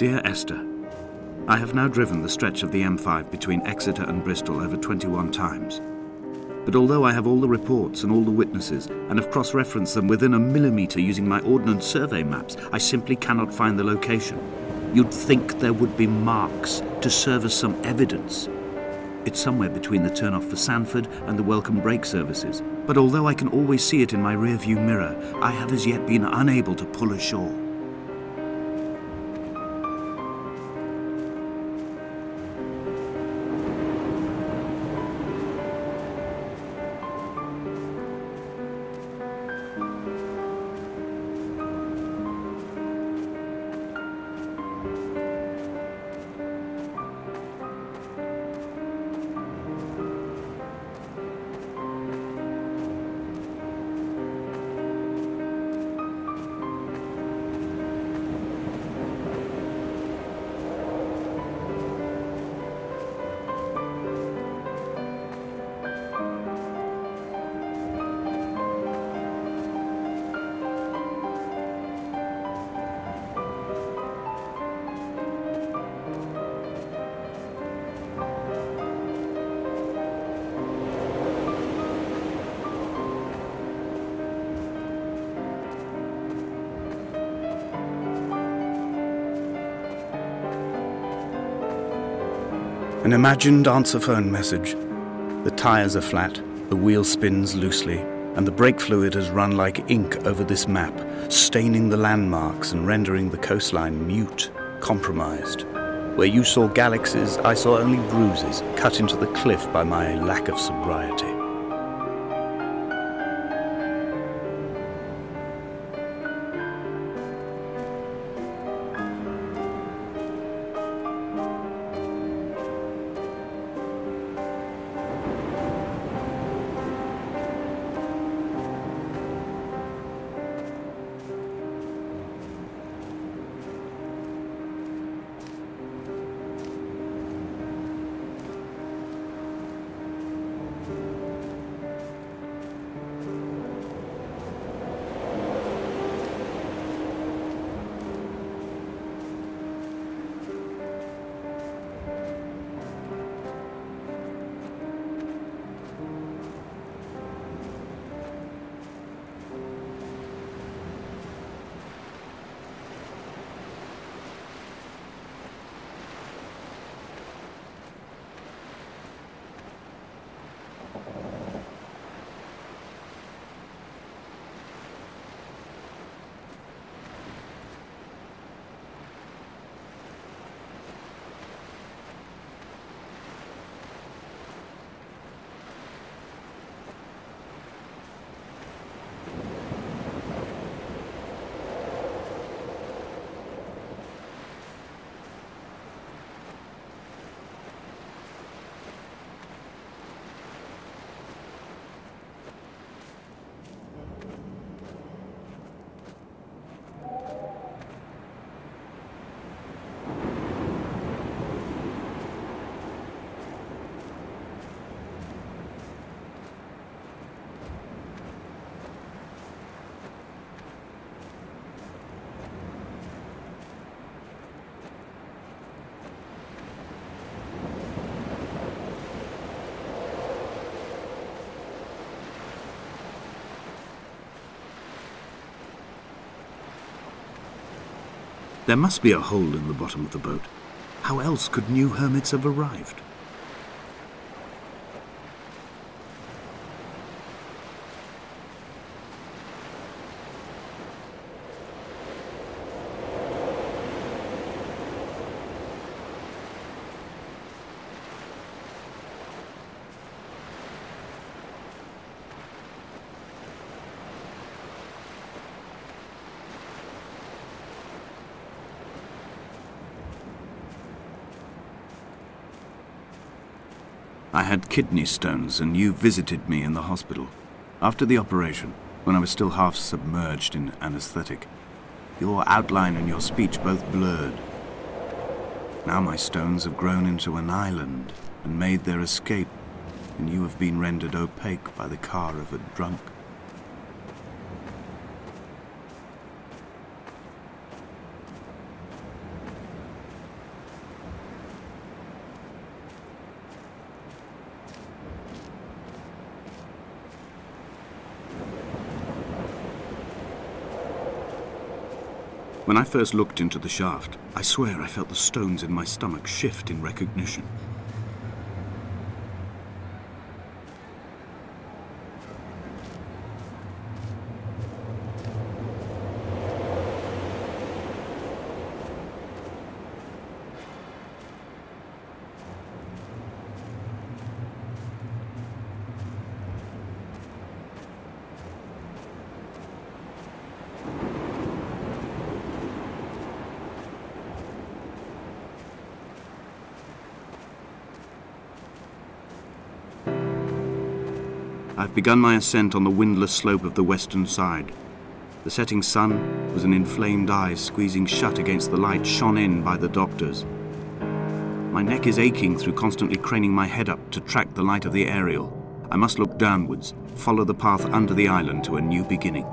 Dear Esther, I have now driven the stretch of the M5 between Exeter and Bristol over 21 times. But although I have all the reports and all the witnesses, and have cross-referenced them within a millimetre using my Ordnance Survey maps, I simply cannot find the location. You'd think there would be marks to serve as some evidence. It's somewhere between the turn-off for Sanford and the welcome brake services, but although I can always see it in my rear-view mirror, I have as yet been unable to pull ashore. An imagined answer phone message. The tyres are flat, the wheel spins loosely, and the brake fluid has run like ink over this map, staining the landmarks and rendering the coastline mute, compromised. Where you saw galaxies, I saw only bruises cut into the cliff by my lack of sobriety. There must be a hole in the bottom of the boat. How else could new hermits have arrived? I had kidney stones, and you visited me in the hospital. After the operation, when I was still half submerged in anesthetic, your outline and your speech both blurred. Now my stones have grown into an island and made their escape, and you have been rendered opaque by the car of a drunk. When I first looked into the shaft, I swear I felt the stones in my stomach shift in recognition. I've begun my ascent on the windless slope of the western side. The setting sun was an inflamed eye squeezing shut against the light shone in by the doctors. My neck is aching through constantly craning my head up to track the light of the aerial. I must look downwards, follow the path under the island to a new beginning.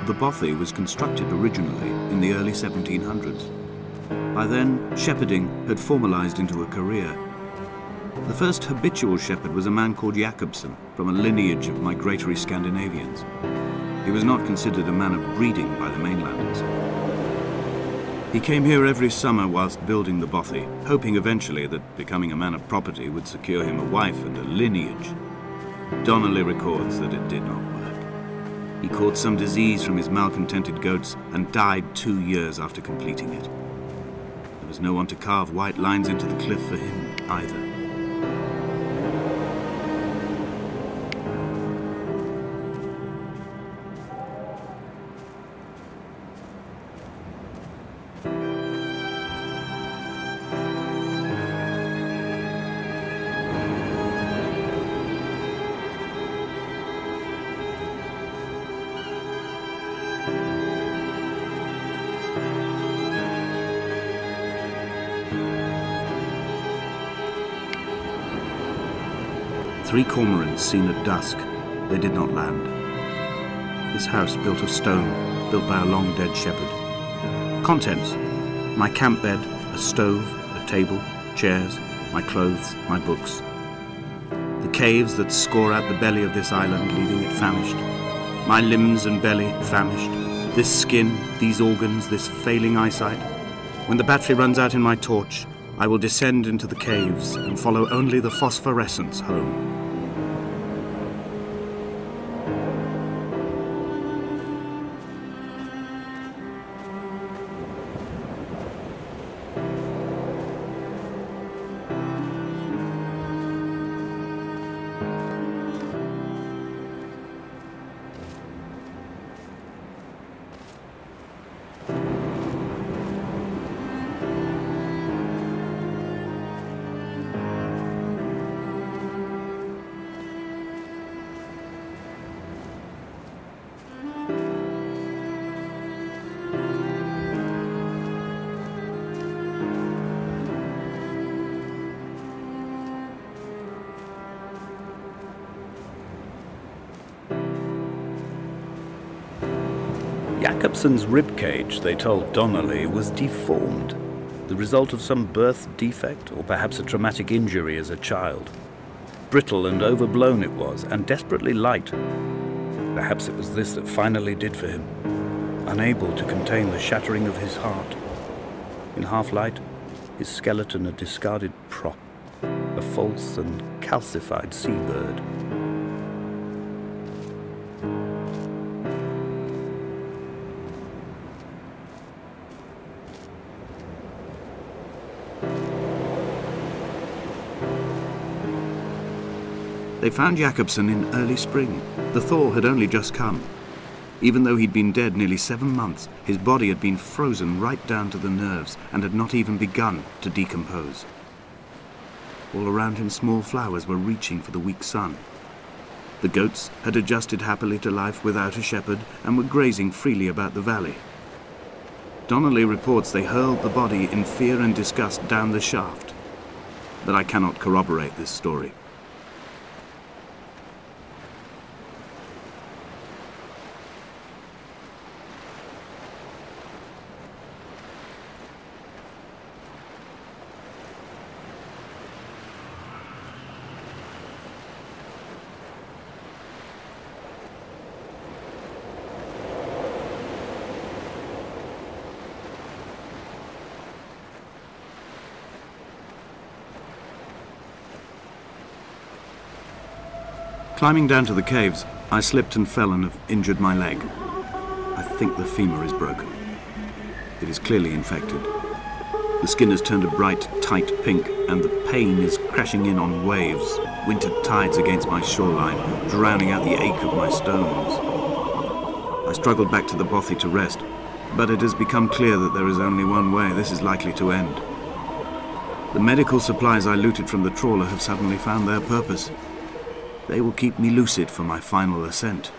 The bothy was constructed originally in the early 1700s. By then, shepherding had formalized into a career. The first habitual shepherd was a man called Jakobsen, from a lineage of migratory Scandinavians. He was not considered a man of breeding by the mainlanders. He came here every summer whilst building the bothy, hoping eventually that becoming a man of property would secure him a wife and a lineage. Donnelly records that it did not work. He caught some disease from his malcontented goats and died 2 years after completing it. There was no one to carve white lines into the cliff for him either. Three cormorants seen at dusk. They did not land. This house built of stone, built by a long-dead shepherd. Contents: my camp bed, a stove, a table, chairs, my clothes, my books. The caves that score out the belly of this island, leaving it famished. My limbs and belly famished. This skin, these organs, this failing eyesight. When the battery runs out in my torch, I will descend into the caves and follow only the phosphorescence home. Jakobsen's ribcage, they told Donnelly, was deformed, the result of some birth defect or perhaps a traumatic injury as a child. Brittle and overblown it was, and desperately light. Perhaps it was this that finally did for him, unable to contain the shattering of his heart. In half-light, his skeleton a discarded prop, a false and calcified seabird. They found Jakobsen in early spring. The thaw had only just come. Even though he'd been dead nearly 7 months, his body had been frozen right down to the nerves and had not even begun to decompose. All around him, small flowers were reaching for the weak sun. The goats had adjusted happily to life without a shepherd and were grazing freely about the valley. Donnelly reports they hurled the body in fear and disgust down the shaft, but I cannot corroborate this story. Climbing down to the caves, I slipped and fell and have injured my leg. I think the femur is broken. It is clearly infected. The skin has turned a bright, tight pink, and the pain is crashing in on waves, winter tides against my shoreline, drowning out the ache of my stones. I struggled back to the bothy to rest, but it has become clear that there is only one way this is likely to end. The medical supplies I looted from the trawler have suddenly found their purpose. They will keep me lucid for my final ascent.